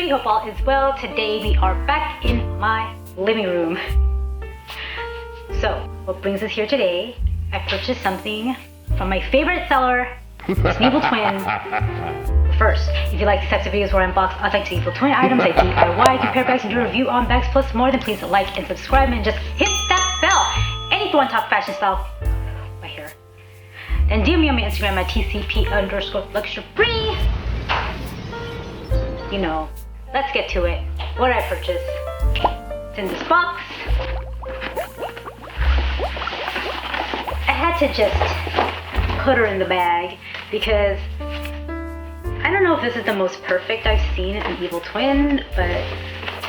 everybody, hope all is well. Today we are back in my living room. So, what brings us here today, I purchased something from my favorite seller, it's Evil Twin. First, if you like these types of videos where I unbox authentic Evil Twin items, I DIY, compare bags, and do a review on bags plus more, then please like and subscribe and just hit that bell. And if you want to talk fashion style, right here. And DM me on my Instagram at TCP_luxury. You know, let's get to it. What did I purchase? It's in this box. I had to just put her in the bag because I don't know if this is the most perfect I've seen in an Evil Twin, but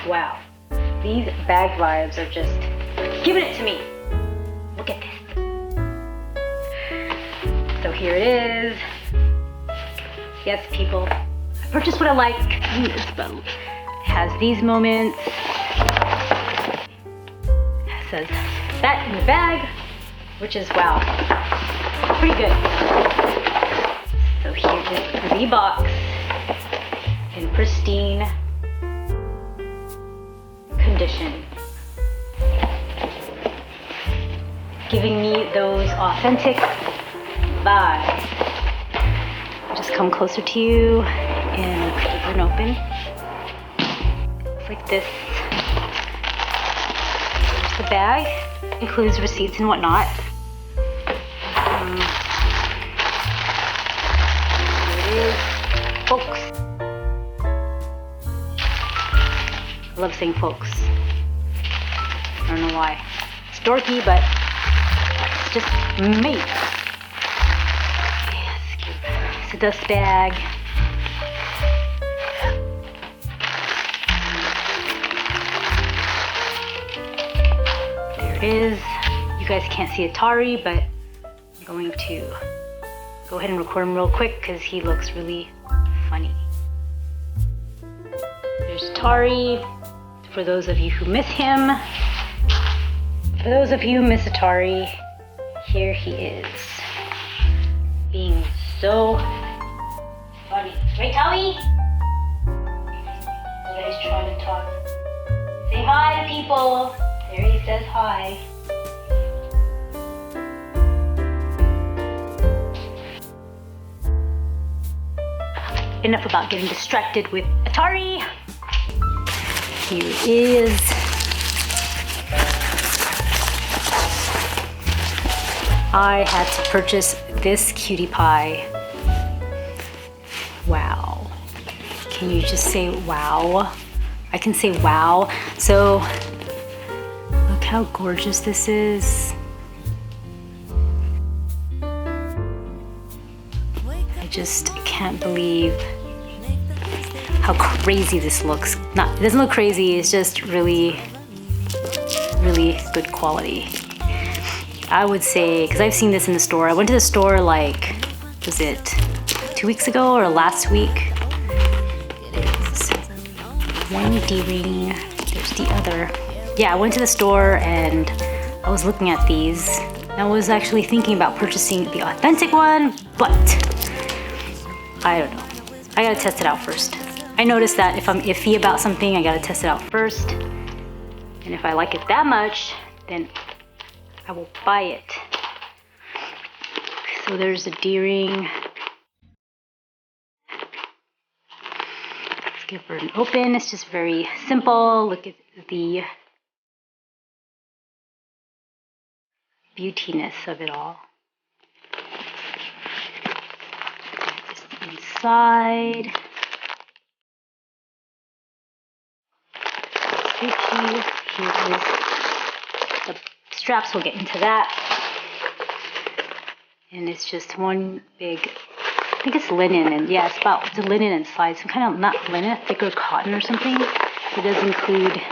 wow. These bag vibes are just giving it to me. Look at this. So here it is. Yes, people. Purchase what I like. It has these moments. It says that in the bag, which is wow, pretty good. So here is the box in pristine condition, giving me those authentic vibes. Just come closer to you. And flip it open. It's like this. Here's the bag. Includes receipts and whatnot. Here it is, folks. I love saying folks. I don't know why. It's dorky, but it's just me. Yes, it's a dust bag. Is you guys can't see Atari, but I'm going to go ahead and record him real quick because he looks really funny. There's Atari, for those of you who miss him. For those of you who miss Atari, here he is, being so funny. Right, Tommy? You guys trying to talk. Say hi to people. There he says hi. Enough about getting distracted with Atari. Here it is. I had to purchase this cutie pie. Wow. Can you just say wow? I can say wow. So, how gorgeous this is. I just can't believe how crazy this looks. It doesn't look crazy, it's just really, really good quality. I would say, because I've seen this in the store. I went to the store like, was it 2 weeks ago or last week? There's one D-ring, there's the other. Yeah, I went to the store and I was looking at these. I was actually thinking about purchasing the authentic one, but I don't know. I gotta test it out first. I noticed that if I'm iffy about something, I gotta test it out first. And if I like it that much, then I will buy it. So there's a D-ring. Let's give her an open. It's just very simple. Look at the beautiness of it all. Just inside. Here is the straps. We'll get into that. And it's just one big, I think it's linen, and yeah, it's a linen inside. Some kind of, not linen, thicker cotton or something. It does include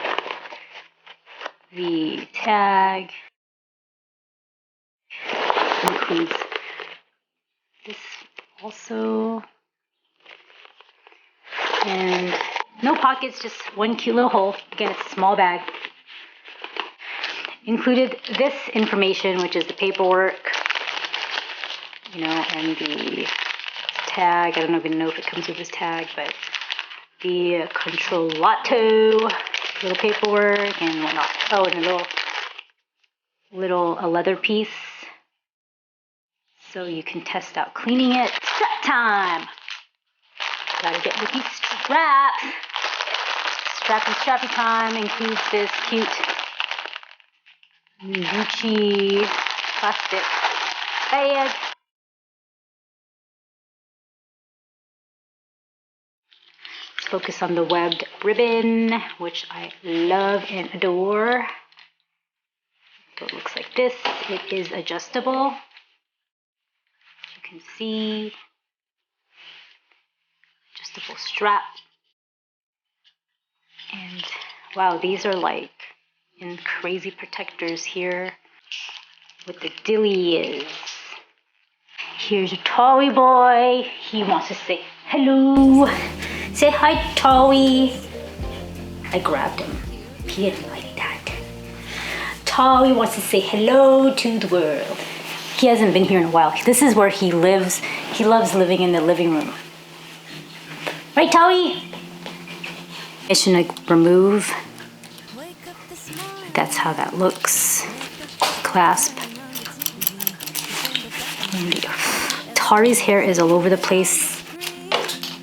the tag. Includes this also, and no pockets, just one cute little hole. Again, it's a small bag. Included this information, which is the paperwork, you know, and the tag. I don't even know if it comes with this tag, but the controllato, little paperwork and whatnot. Oh, and a little leather piece, so you can test out cleaning it. Strap time. Gotta get with these straps. Strappy time includes this cute Gucci plastic bag. Let's focus on the webbed ribbon, which I love and adore. So it looks like this. It is adjustable. As you can see, adjustable strap. And wow, these are like in crazy protectors here with the dillies. Here's a Towie boy. He wants to say hello. Say hi, Towie. I grabbed him. He didn't like that. Towie wants to say hello to the world. He hasn't been here in a while. This is where he lives. He loves living in the living room. Right, Towie? Mission to remove. That's how that looks. Clasp. And Tari's hair is all over the place.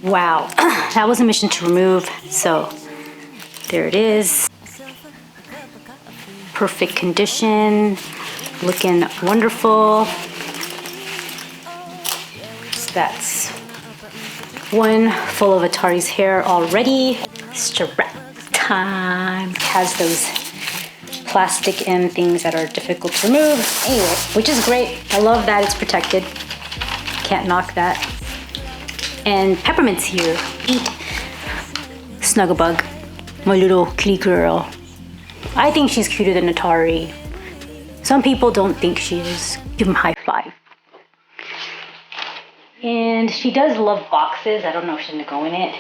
Wow, that was a mission to remove. So there it is. Perfect condition, looking wonderful. So that's one full of Atari's hair already. Strap time. It has those plastic end things that are difficult to remove. Anyway, which is great. I love that it's protected. Can't knock that. And Peppermint's here. Eat. Snugglebug, my little kitty girl. I think she's cuter than Atari. Some people don't think she is. Give them a high five. And she does love boxes. I don't know if she's gonna go in it.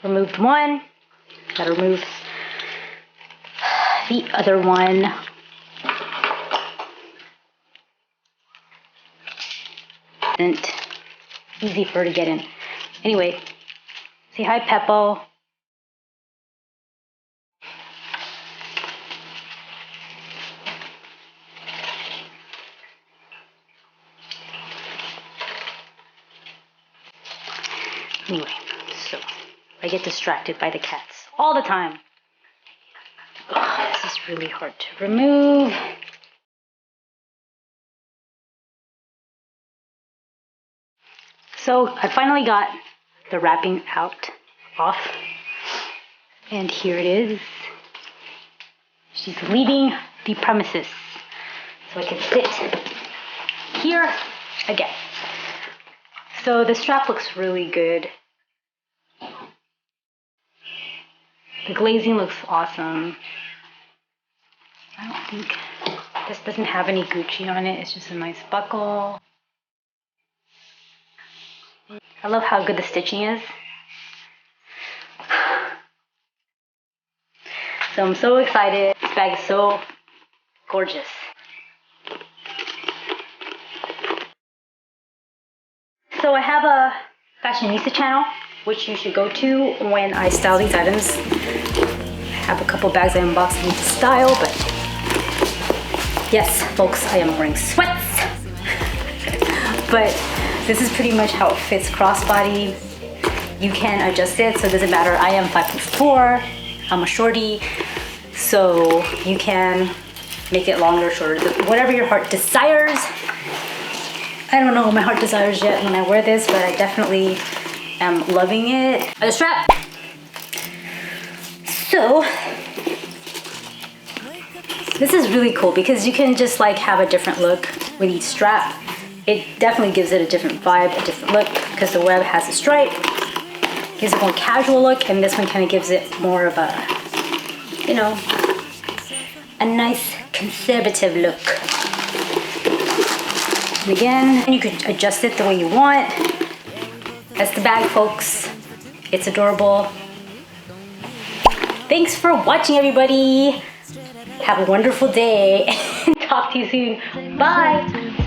Removed one. Gotta remove the other one. Isn't easy for her to get in. Anyway, say hi, Peppo. Anyway, so I get distracted by the cats all the time. Oh, this is really hard to remove. So I finally got the wrapping off, and here it is. She's leaving the premises, so I can sit here again. So the strap looks really good. The glazing looks awesome. I don't think this doesn't have any Gucci on it. It's just a nice buckle. I love how good the stitching is. So I'm so excited. This bag is so gorgeous. So I have a fashionista channel, which you should go to when I style these items. I have a couple bags I unboxed in style, but yes, folks, I am wearing sweats. But this is pretty much how it fits crossbody. You can adjust it, so it doesn't matter. I am 5'4", I'm a shorty, so you can make it longer, shorter, whatever your heart desires. I don't know what my heart desires yet when I wear this, but I definitely am loving it. The strap. So this is really cool because you can just like have a different look with each strap. It definitely gives it a different vibe, a different look, because the web has a stripe. Gives it a more casual look, and this one kind of gives it more of a, you know, a nice conservative look. And again, you can adjust it the way you want. That's the bag, folks. It's adorable. Thanks for watching, everybody. Have a wonderful day. Talk to you soon. Bye.